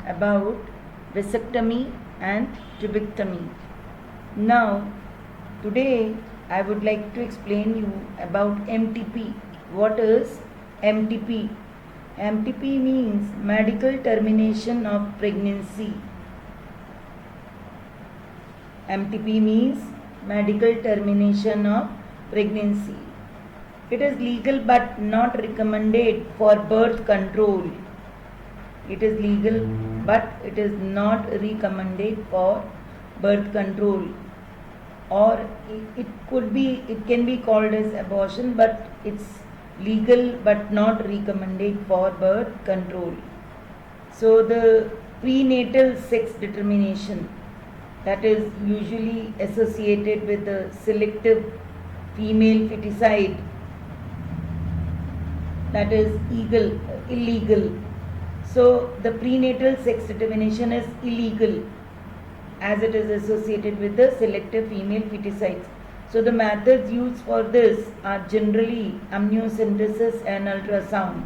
about vasectomy and trabeculotomy. Now, today I would like to explain you about MTP. What is MTP? MTP means medical termination of pregnancy. MTP means medical termination of pregnancy. It is legal but not recommended for birth control. It is legal but it is not recommended for birth control, or it can be called as abortion, but it's legal but not recommended for birth control. So the prenatal sex determination, that is usually associated with the selective female feticide, that is illegal. So the prenatal sex determination is illegal as it is associated with the selective female feticides. So the methods used for this are generally amniocentesis and ultrasound.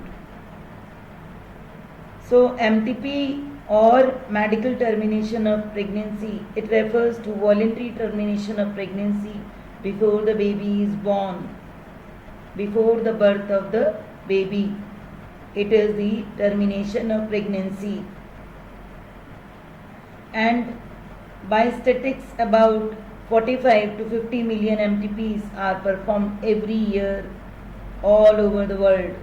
So MTP or medical termination of pregnancy, it refers to voluntary termination of pregnancy before the baby is born, before the birth of the baby. It is the termination of pregnancy. And by statistics, about 45 to 50 million MTPs are performed every year all over the world.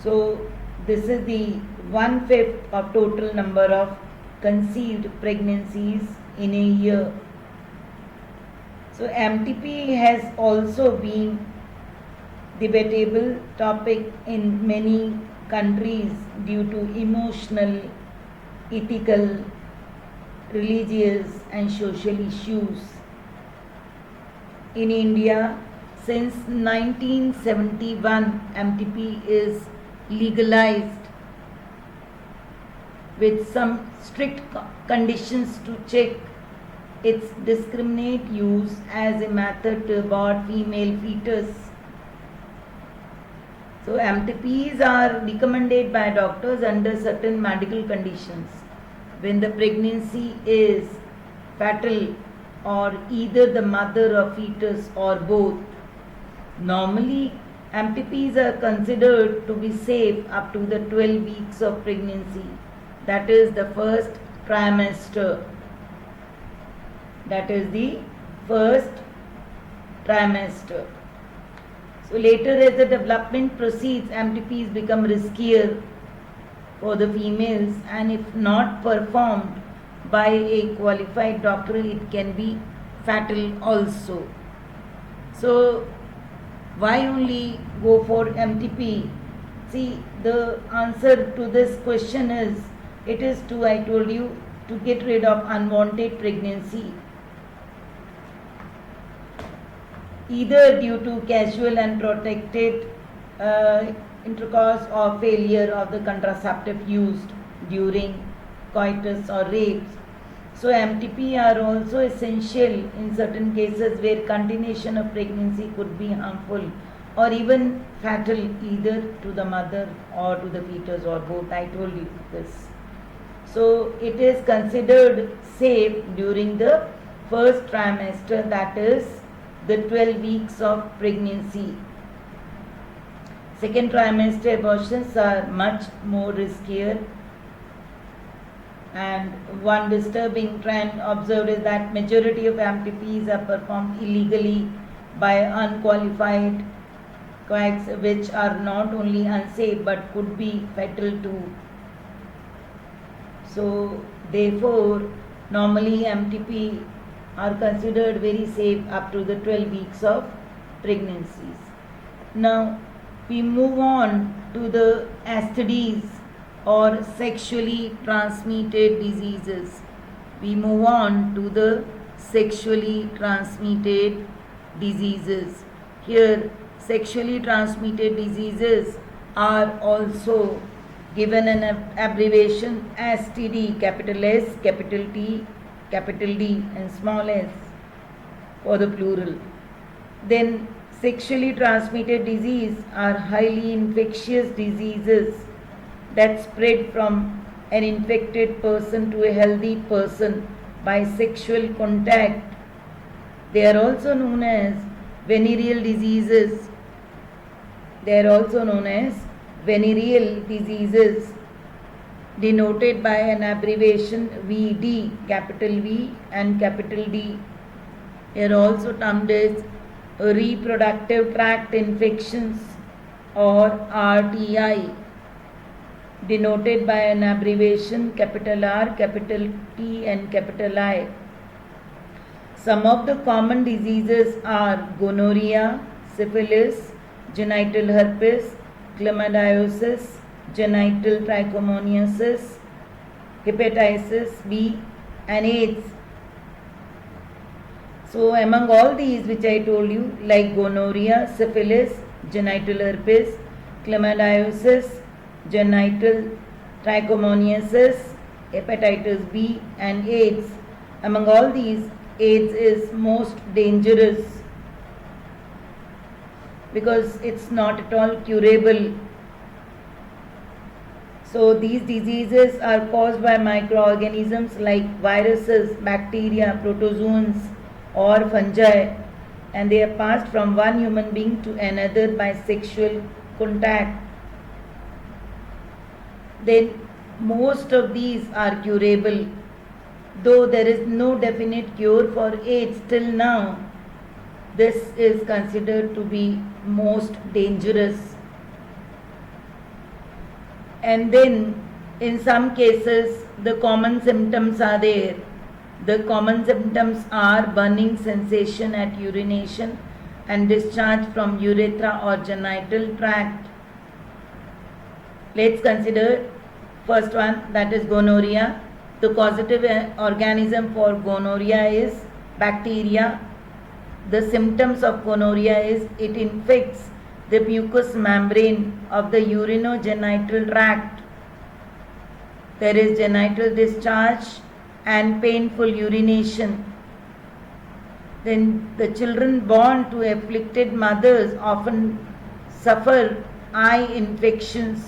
So this is the 1/5 of total number of conceived pregnancies in a year. So MTP has also been debatable topic in many countries due to emotional, ethical, religious and social issues. In India, since 1971, MTP is legalized with some strict conditions to check its discriminate use as a method to abort female fetus. So MTPs are recommended by doctors under certain medical conditions. When the pregnancy is fatal or either the mother or fetus or both. Normally MTPs are considered to be safe up to the 12 weeks of pregnancy, that is the first trimester. That is the first trimester. So later, as the development proceeds, MTPs become riskier for the females, and if not performed by a qualified doctor, it can be fatal also. So why only go for MTP? See, the answer to this question is, it is to, I told you, to get rid of unwanted pregnancy, either due to casual unprotected intercourse or failure of the contraceptive used during coitus or rapes. So MTP are also essential in certain cases where continuation of pregnancy could be harmful or even fatal either to the mother or to the fetus or both. I told you this. So it is considered safe during the first trimester, that is the 12 weeks of pregnancy. Second trimester abortions are much more riskier, and one disturbing trend observed is that majority of MTPs are performed illegally by unqualified coacs, which are not only unsafe but could be fatal too. So therefore normally MTP are considered very safe up to the 12 weeks of pregnancies. Now we move on to the STDs or sexually transmitted diseases. We move on to the sexually transmitted diseases. Here sexually transmitted diseases are also given an abbreviation STD, capital S, capital T, capital D and small s for the plural. Then sexually transmitted disease are highly infectious diseases that spread from an infected person to a healthy person by sexual contact. They are also known as venereal diseases. They are also known as venereal diseases, denoted by an abbreviation VD, capital V and capital D. They are also termed as reproductive tract infections or RTI, denoted by an abbreviation capital R, capital T and capital I. Some of the common diseases are gonorrhea, syphilis, genital herpes, chlamydosis, genital trichomoniasis, hepatitis B and AIDS. So among all these which I told you, like gonorrhea, syphilis, genital herpes, chlamydosis, genital trichomoniasis, hepatitis B and AIDS, among all these, AIDS is most dangerous because it's not at all curable. So these diseases are caused by microorganisms like viruses, bacteria, protozoans or fungi, and they are passed from one human being to another by sexual contact. Then most of these are curable. Though there is no definite cure for AIDS till now, this is considered to be most dangerous. And then in some cases the common symptoms are there. The common symptoms are burning sensation at urination and discharge from urethra or genital tract. Let's consider first one, that is gonorrhea. The causative organism for gonorrhea is bacteria. The symptoms of gonorrhea is it infects the mucous membrane of the urinogenital tract. There is genital discharge and painful urination. Then the children born to afflicted mothers often suffer eye infections.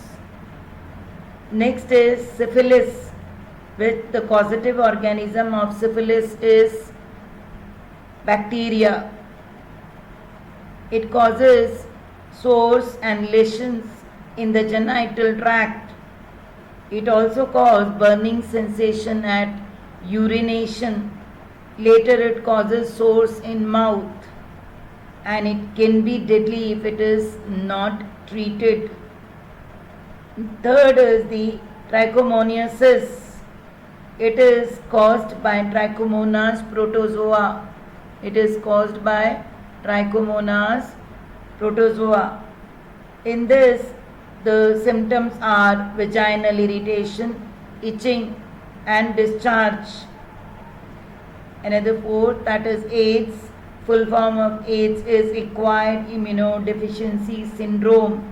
Next is syphilis, which the causative organism of syphilis is bacteria. It causes sores and lesions in the genital tract. It also causes burning sensation at urination. Later it causes sores in mouth, and it can be deadly if it is not treated. Third is the trichomoniasis. It is caused by Trichomonas protozoa. It is caused by Trichomonas protozoa. In this, the symptoms are vaginal irritation, itching and discharge. Another fourth, that is AIDS. Full form of AIDS is acquired immunodeficiency syndrome.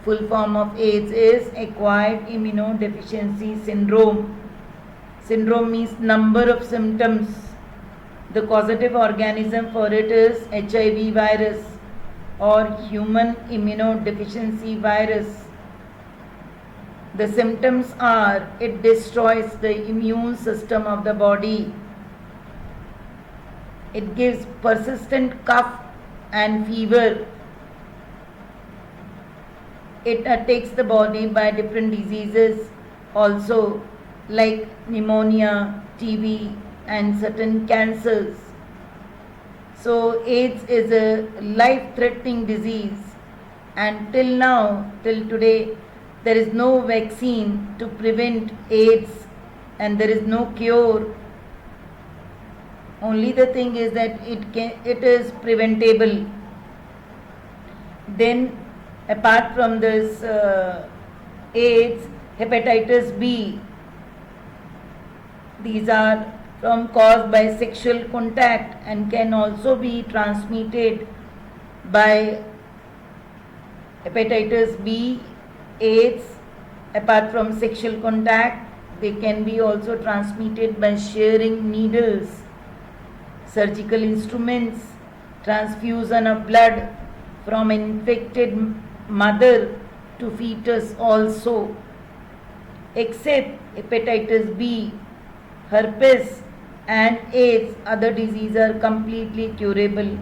Full form of AIDS is acquired immunodeficiency syndrome. Syndrome means number of symptoms. The causative organism for it is HIV virus or human immunodeficiency virus. The symptoms are it destroys the immune system of the body. It gives persistent cough and fever. It attacks the body by different diseases also, like pneumonia, TB and certain cancers. So AIDS is a life-threatening disease, and till now, till today, there is no vaccine to prevent AIDS and there is no cure. Only the thing is that it is preventable. Then apart from this AIDS, hepatitis B, these are caused by sexual contact and can also be transmitted by hepatitis B, AIDS. Apart from sexual contact, they can be also transmitted by sharing needles, surgical instruments, transfusion of blood from infected mother to fetus also. except hepatitis B, herpes and AIDS, other diseases are completely curable,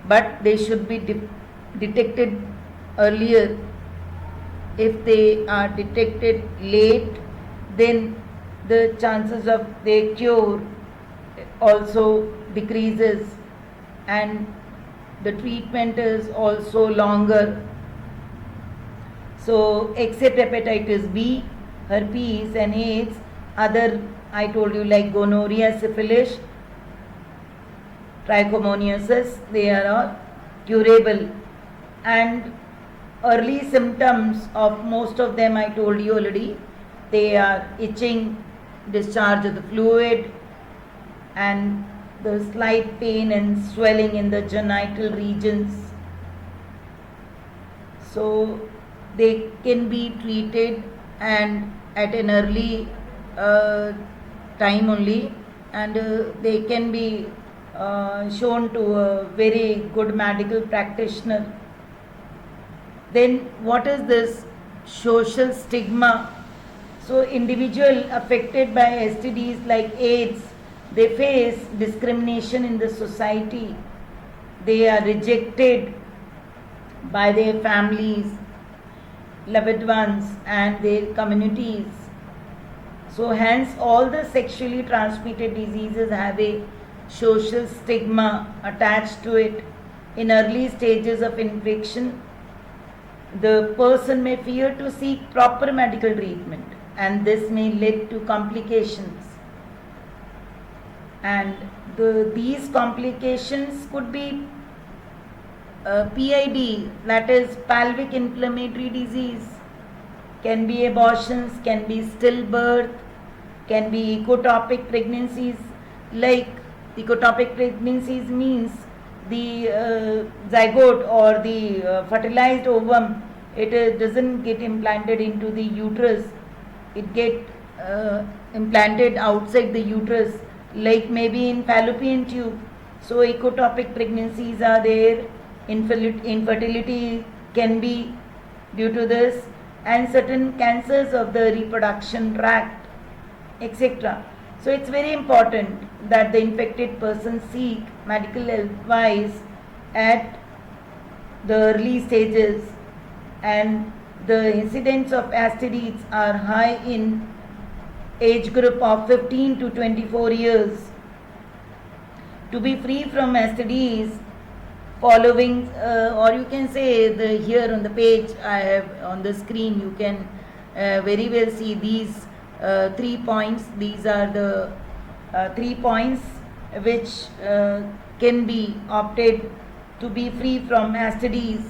but they should be detected earlier. If they are detected late, then the chances of their cure also decreases and the treatment is also longer. So except hepatitis B, herpes and AIDS, other I told you like gonorrhea, syphilis, trichomoniasis, they are all curable. And early symptoms of most of them I told you already. They are itching, discharge of the fluid, and the slight pain and swelling in the genital regions. So they can be treated and at an early time only, and they can be shown to a very good medical practitioner. Then what is this social stigma? So individual affected by STDs like AIDS, they face discrimination in the society. They are rejected by their families, loved ones and their communities. So hence all the sexually transmitted diseases have a social stigma attached to it. In early stages of infection, the person may fear to seek proper medical treatment, and this may lead to complications. And these complications could be PID, that is pelvic inflammatory disease, can be abortions, can be stillbirth, can be ectopic pregnancies. Like ectopic pregnancies means the zygote or the fertilized ovum, it doesn't get implanted into the uterus, it get implanted outside the uterus, like maybe in fallopian tube. So ectopic pregnancies are there, infertility can be due to this, and certain cancers of the reproduction tract, etc. So it's very important that the infected person seek medical advice at the early stages, and the incidence of STDs are high in age group of 15 to 24 years. To be free from STDs, following or you can say here on the page I have on the screen, you can very well see these 3 points. These are the 3 points which can be opted to be free from STDs.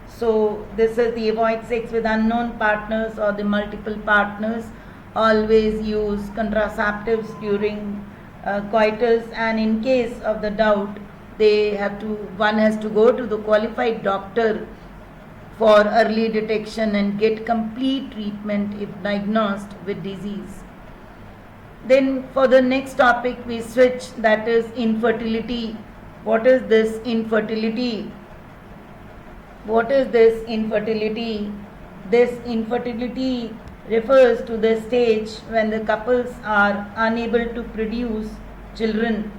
So this is the avoid sex with unknown partners or the multiple partners, always use contraceptives during coitus, and in case of the doubt one has to go to the qualified doctor for early detection and get complete treatment if diagnosed with disease. Then for the next topic we switch, that is infertility. What is this infertility? What is this infertility? This infertility refers to the stage when the couples are unable to produce children.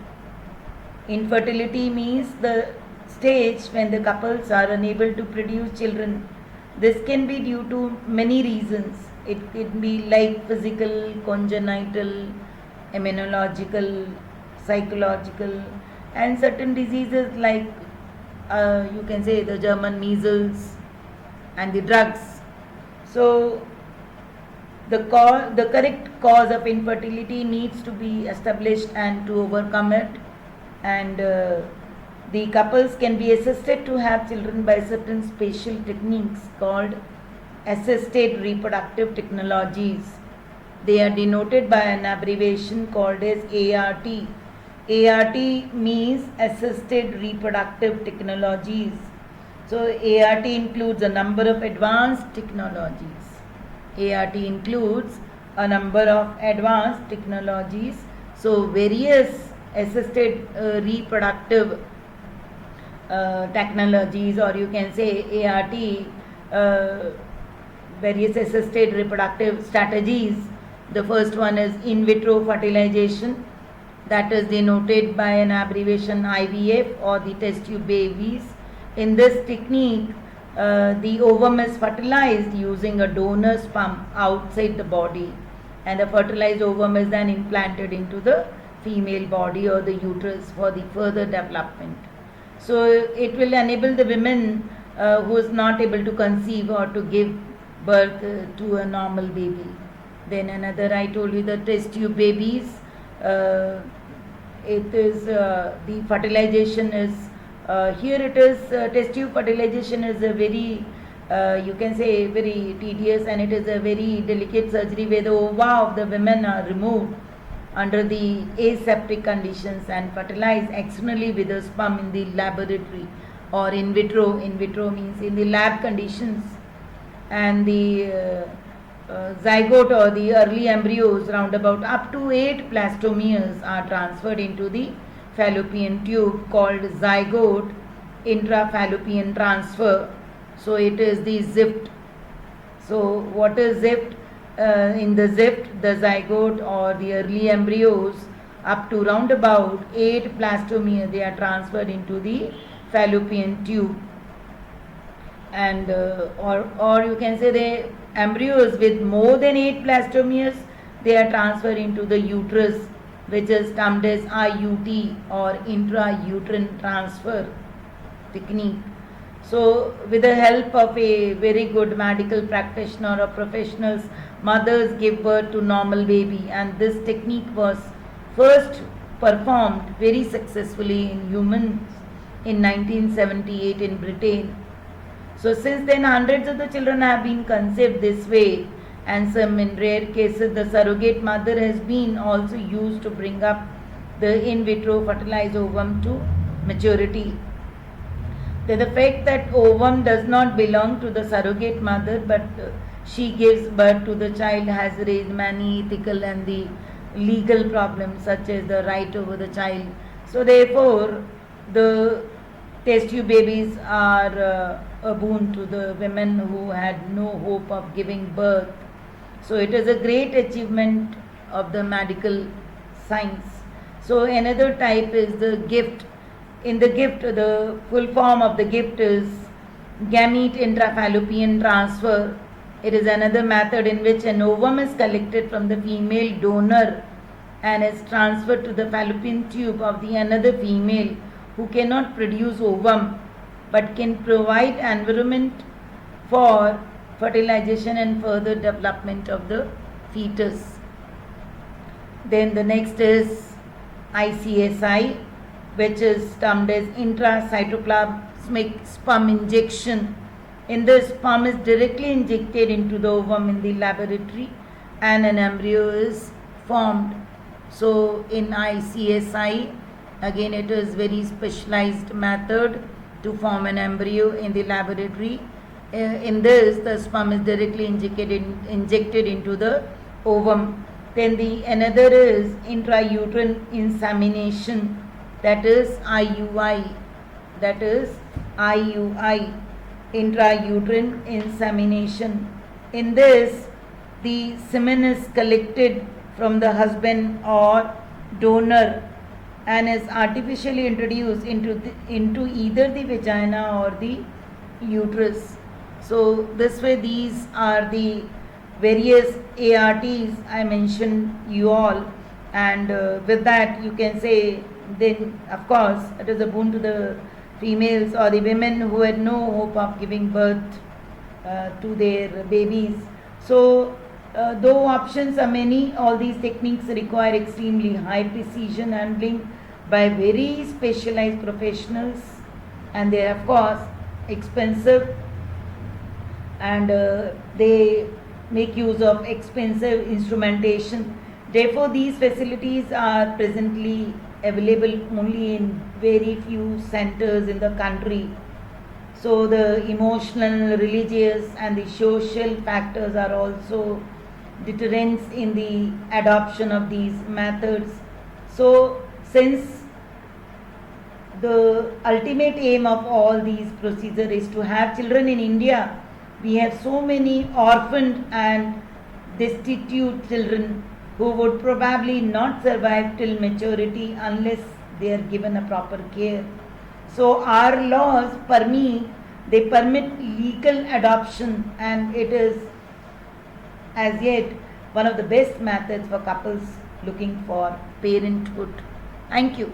Infertility means the stage when the couples are unable to produce children. This can be due to many reasons. It can be like physical, congenital, immunological, psychological, and certain diseases like you can say the German measles and the drugs. So the correct cause of infertility needs to be established and to overcome it, and the couples can be assisted to have children by certain special techniques called assisted reproductive technologies. They are denoted by an abbreviation called as ART. ART means assisted reproductive technologies. So ART includes a number of advanced technologies. ART includes a number of advanced technologies. So various assisted reproductive technologies, or you can say ART, various assisted reproductive strategies. The first one is in vitro fertilization, that is denoted by an abbreviation IVF or the test tube babies. In this technique, the ovum is fertilized using a donor sperm outside the body, and the fertilized ovum is then implanted into the female body or the uterus for the further development. So it will enable the women who is not able to conceive or to give birth to a normal baby. Then another, I told you, the test tube babies. It is the fertilization is here it is test tube fertilization is a very you can say very tedious, and it is a very delicate surgery where the ova of the women are removed under the aseptic conditions and fertilized externally with the sperm in the laboratory or in vitro. In vitro means in the lab conditions, and the zygote or the early embryos, round about up to 8 blastomeres, are transferred into the fallopian tube called zygote intrafallopian transfer. So it is the ZIFT. So what is ZIFT? In the ZIFT, the zygote or the early embryos up to round about 8 blastomeres, they are transferred into the fallopian tube, and or you can say the embryos with more than 8 blastomeres, they are transferred into the uterus, which is termed as IUT or intrauterine transfer technique. So with the help of a very good medical practitioner or professionals, mothers give birth to normal baby, and this technique was first performed very successfully in humans in 1978 in Britain. So since then hundreds of the children have been conceived this way, and some in rare cases the surrogate mother has been also used to bring up the in vitro fertilized ovum to maturity. The fact that ovum does not belong to the surrogate mother, but she gives birth to the child, has raised many ethical and the legal problems such as the right over the child. So therefore the test tube babies are a boon to the women who had no hope of giving birth. So it is a great achievement of the medical science. So another type is the gift. In the gift, the full form of the gift is gamete intrafallopian transfer. It is another method in which an ovum is collected from the female donor and is transferred to the fallopian tube of the another female who cannot produce ovum but can provide environment for fertilization and further development of the fetus. Then the next is ICSI, which is termed as intracytoplasmic sperm injection. In this, sperm is directly injected into the ovum in the laboratory and an embryo is formed. So in ICSI, again it is very specialized method to form an embryo in the laboratory. In this, the sperm is directly injected into the ovum. Then the another is intrauterine insemination, that is IUI. That is IUI, intrauterine insemination. In this, the semen is collected from the husband or donor and is artificially introduced into either the vagina or the uterus. So this way, these are the various ARTs I mentioned you all, and with that you can say, then of course it is a boon to the females or the women who had no hope of giving birth to their babies. So though options are many, all these techniques require extremely high precision handling by very specialized professionals, and they are of course expensive, and they make use of expensive instrumentation. Therefore these facilities are presently available only in very few centers in the country. So the emotional, religious and the social factors are also deterrents in the adoption of these methods. So since the ultimate aim of all these procedures is to have children in India, We have so many orphaned and destitute children who would probably not survive till maturity unless they are given a proper care. So our laws they permit legal adoption, and it is as yet one of the best methods for couples looking for parenthood. Thank you.